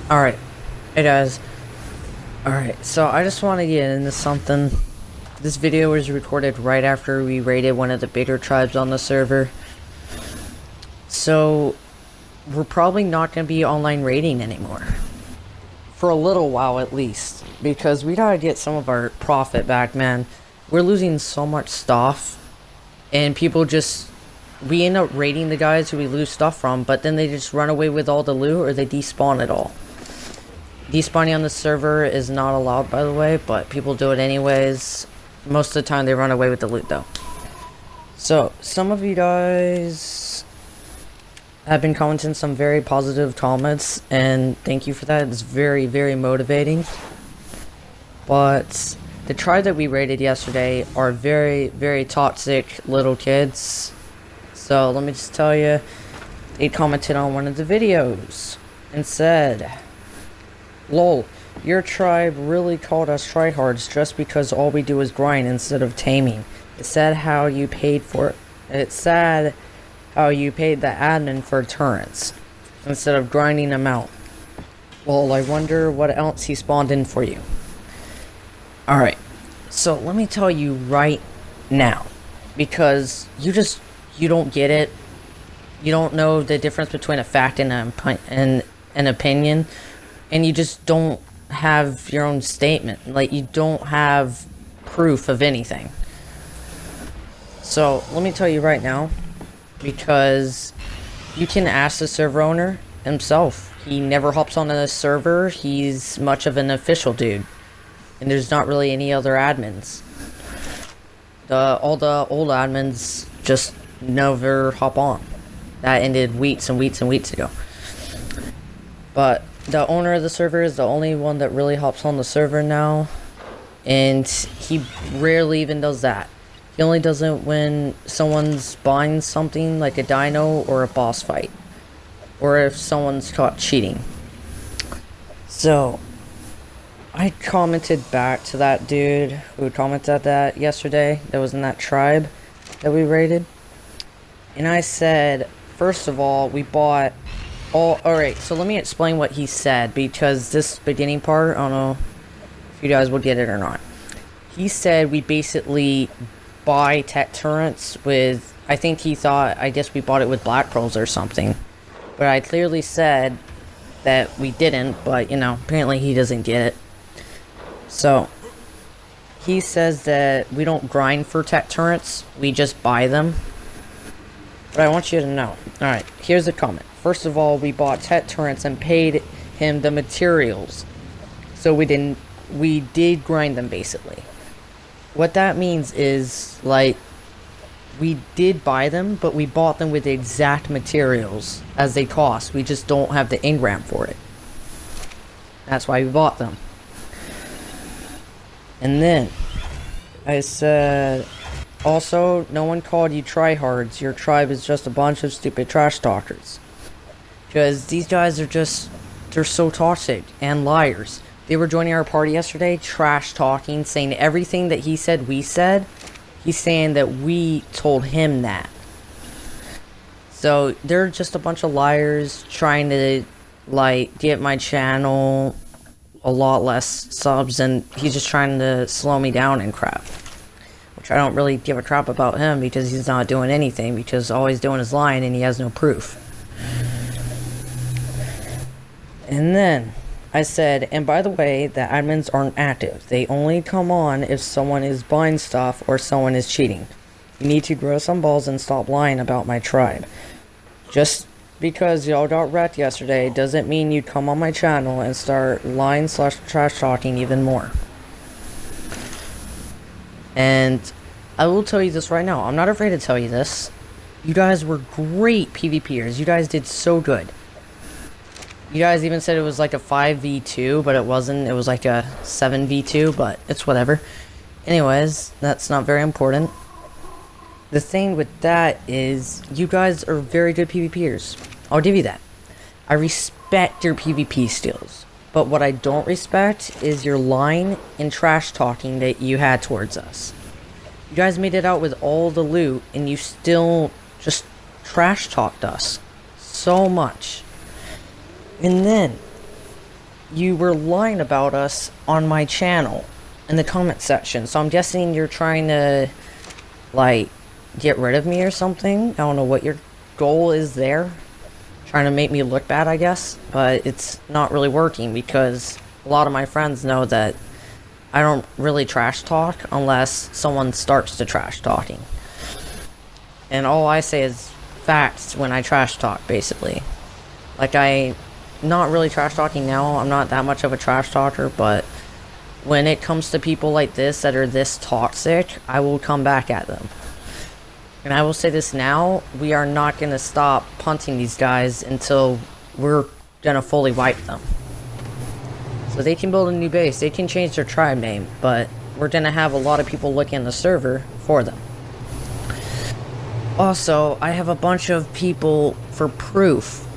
Alright, hey guys. Alright, so I just want to get into something. This video was recorded right after we raided one of the bigger tribes on the server. So, we're probably not going to be online raiding anymore. For a little while at least. Because we gotta get some of our profit back, man. We're losing so much stuff. And people just... We end up raiding the guys who we lose stuff from, but then they just run away with all the loot or they despawn it all. Despawning on the server is not allowed, by the way, but people do it anyways. Most of the time they run away with the loot, though. So, some of you guys have been commenting some very positive comments, and thank you for that. It's very, very motivating. But the tribe that we raided yesterday are very, very toxic little kids. So, let me just tell you, they commented on one of the videos and said, "Lol, your tribe really called us tryhards just because all we do is grind instead of taming. It's sad how you paid for it. It's sad how you paid the admin for turrets instead of grinding them out. Well, I wonder what else he spawned in for you." Alright, so let me tell you right now, because you don't get it. You don't know the difference between a fact and an opinion. And you just don't have your own statement. Like, you don't have proof of anything. So, let me tell you right now. Because you can ask the server owner himself. He never hops on a server. He's much of an official dude. And there's not really any other admins. All the old admins just never hop on. That ended weeks and weeks and weeks ago. But the owner of the server is the only one that really hops on the server now, and he rarely even does that. He only does it when someone's buying something like a dino or a boss fight, or if someone's caught cheating. So, I commented back to that dude who commented that yesterday, that was in that tribe that we raided, and I said, first of all, we bought... Alright, so let me explain what he said, because this beginning part, I don't know if you guys will get it or not. He said we basically buy tech turrets with, I think he thought, I guess we bought it with black pearls or something. But I clearly said that we didn't, but, you know, apparently he doesn't get it. So, he says that we don't grind for tech turrets, we just buy them. But I want you to know. Alright, here's the comment. First of all, we bought tech turrets and paid him the materials. So we did grind them, basically. What that means is, like, we did buy them, but we bought them with the exact materials as they cost. We just don't have the engram for it. That's why we bought them. And then, I said... Also, no one called you tryhards. Your tribe is just a bunch of stupid trash talkers. Because these guys are just... They're so toxic and liars. They were joining our party yesterday, trash talking, saying everything that he said we said. He's saying that we told him that. So, they're just a bunch of liars trying to, like, get my channel a lot less subs, and he's just trying to slow me down and crap. Which I don't really give a crap about him, because he's not doing anything, because all he's doing is lying and he has no proof. And then, I said, and by the way, the admins aren't active. They only come on if someone is buying stuff or someone is cheating. You need to grow some balls and stop lying about my tribe. Just because y'all got wrecked yesterday doesn't mean you'd come on my channel and start lying / trash talking even more. And I will tell you this right now. I'm not afraid to tell you this. You guys were great PvPers. You guys did so good. You guys even said it was like a 5v2, but it wasn't. It was like a 7v2, but it's whatever. Anyways, that's not very important. The thing with that is, you guys are very good PvPers. I'll give you that. I respect your PvP skills. But what I don't respect is your lying and trash talking that you had towards us. You guys made it out with all the loot, and you still just trash talked us so much. And then, you were lying about us on my channel in the comment section. So I'm guessing you're trying to, like, get rid of me or something. I don't know what your goal is there. Trying to make me look bad, I guess. But it's not really working because a lot of my friends know that I don't really trash talk unless someone starts to trash talking. And all I say is facts when I trash talk, basically. Like, not really trash talking now. I'm not that much of a trash talker, but when it comes to people like this that are this toxic, I will come back at them. And I will say this now, we are not going to stop punting these guys until we're going to fully wipe them. So they can build a new base, they can change their tribe name, but we're going to have a lot of people looking at the server for them. Also, I have a bunch of people for proof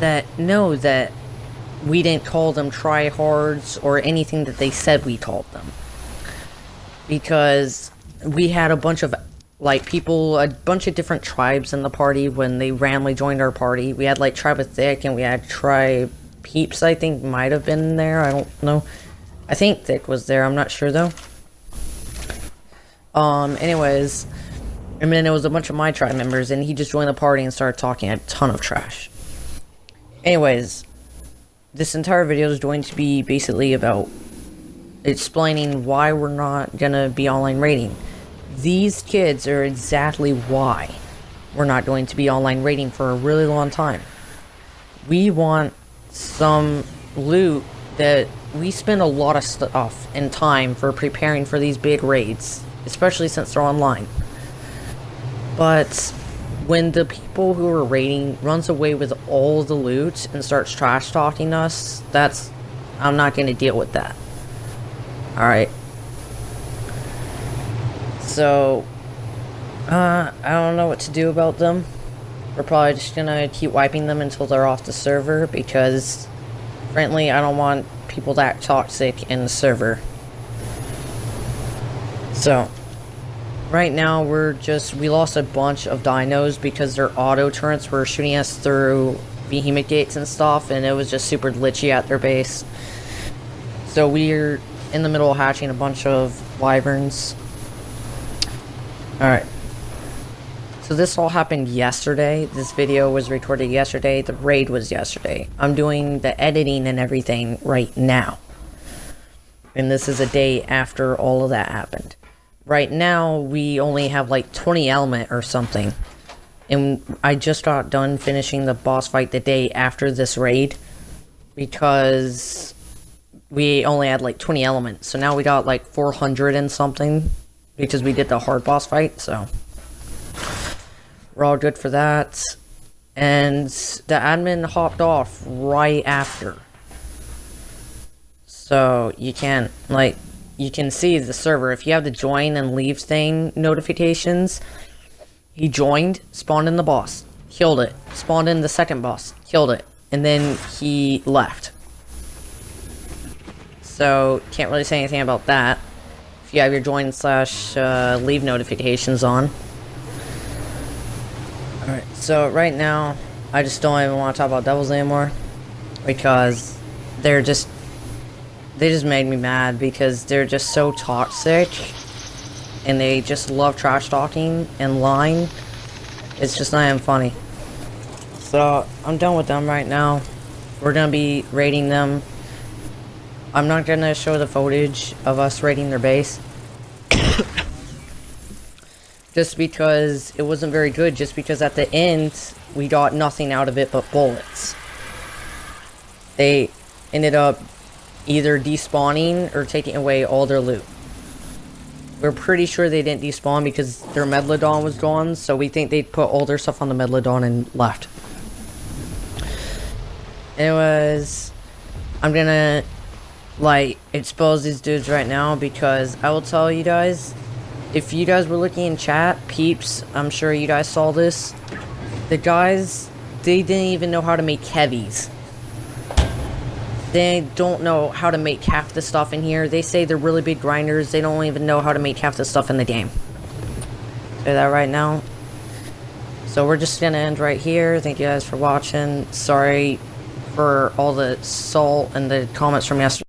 that know that we didn't call them tryhards or anything that they said we called them. Because we had a bunch of, like, people, a bunch of different tribes in the party when they randomly joined our party. We had, like, Tribe of Thick, and we had Tribe Peeps, I think, might have been there. I don't know. I think Thick was there. I'm not sure, though. Anyways, and then it was a bunch of my tribe members, and he just joined the party and started talking a ton of trash. Anyways, this entire video is going to be basically about explaining why we're not gonna be online raiding. These kids are exactly why we're not going to be online raiding for a really long time. We want some loot that we spend a lot of stuff and time for preparing for these big raids, especially since they're online. But when the people who are raiding runs away with all the loot and starts trash talking us, I'm not going to deal with that. Alright. So, I don't know what to do about them. We're probably just going to keep wiping them until they're off the server, because, frankly, I don't want people that toxic in the server. So, right now, we lost a bunch of dinos because their auto turrets were shooting us through behemoth gates and stuff, and it was just super glitchy at their base. So we're in the middle of hatching a bunch of wyverns. Alright. So this all happened yesterday. This video was recorded yesterday. The raid was yesterday. I'm doing the editing and everything right now. And this is a day after all of that happened. Right now, we only have like 20 element or something. And I just got done finishing the boss fight the day after this raid, because we only had like 20 elements. So now we got like 400 and something, because we did the hard boss fight, so we're all good for that. And the admin hopped off right after. So you can't, like, you can see the server. If you have the join and leave thing notifications, he joined, spawned in the boss, killed it, spawned in the second boss, killed it, and then he left. So, can't really say anything about that if you have your join slash leave notifications on. Alright, so right now, I just don't even want to talk about devils anymore, because they just made me mad, because they're just so toxic, and they just love trash talking and lying. It's just not even funny. So, I'm done with them right now. We're gonna be raiding them. I'm not gonna show the footage of us raiding their base. Just because it wasn't very good, just because at the end, we got nothing out of it but bullets. They ended up either despawning or taking away all their loot. We're pretty sure they didn't despawn because their Megalodon was gone, so we think they put all their stuff on the Megalodon and left. Anyways, I'm gonna, like, expose these dudes right now, because I will tell you guys, if you guys were looking in chat, peeps, I'm sure you guys saw this. The guys, they didn't even know how to make heavies. They don't know how to make half the stuff in here. They say they're really big grinders. They don't even know how to make half the stuff in the game. Say that right now. So we're just gonna end right here. Thank you guys for watching. Sorry for all the salt and the comments from yesterday.